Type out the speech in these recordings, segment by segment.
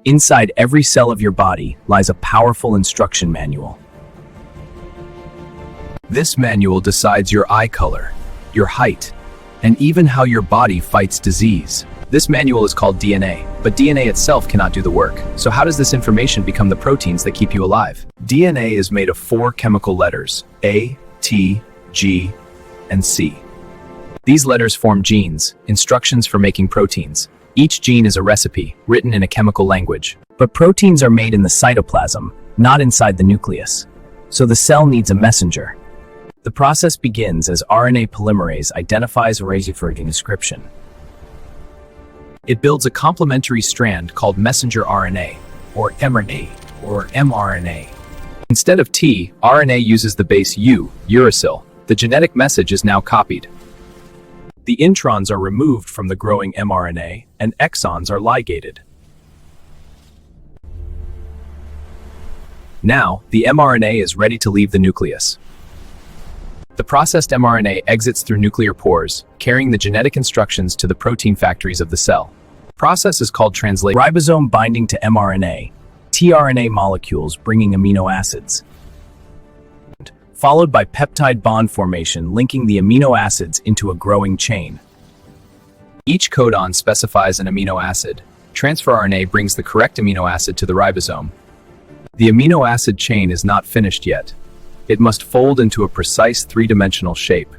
Inside every cell of your body lies a powerful instruction manual. This manual decides your eye color, your height, and even how your body fights disease. This manual is called DNA, but DNA itself cannot do the work. So how does this information become the proteins that keep you alive? DNA is made of 4 chemical letters, A, T, G, and C. These letters form genes, instructions for making proteins. Each gene is a recipe, written in a chemical language. But proteins are made in the cytoplasm, not inside the nucleus. So the cell needs a messenger. The process begins as RNA polymerase identifies a residue for transcription. It builds a complementary strand called messenger RNA, or mRNA, or mRNA. Instead of T, RNA uses the base U, uracil. The genetic message is now copied. The introns are removed from the growing mRNA, and exons are ligated. Now, the mRNA is ready to leave the nucleus. The processed mRNA exits through nuclear pores, carrying the genetic instructions to the protein factories of the cell. The process is called translation. Ribosome binding to mRNA, tRNA molecules bringing amino acids, followed by peptide bond formation linking the amino acids into a growing chain. Each codon specifies an amino acid. Transfer RNA brings the correct amino acid to the ribosome. The amino acid chain is not finished yet. It must fold into a precise 3-dimensional shape.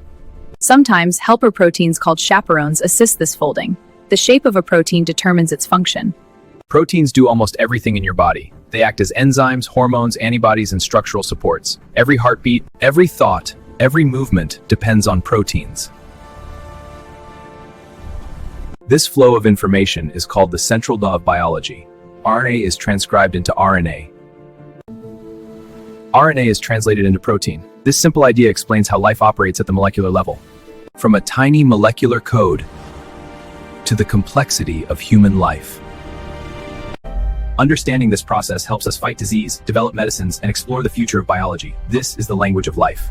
Sometimes helper proteins called chaperones assist this folding. The shape of a protein determines its function. Proteins do almost everything in your body. They act as enzymes, hormones, antibodies, and structural supports. Every heartbeat, every thought, every movement depends on proteins. This flow of information is called the Central Dogma of Biology. RNA is transcribed into RNA. RNA is translated into protein. This simple idea explains how life operates at the molecular level. From a tiny molecular code to the complexity of human life. Understanding this process helps us fight disease, develop medicines, and explore the future of biology. This is the language of life.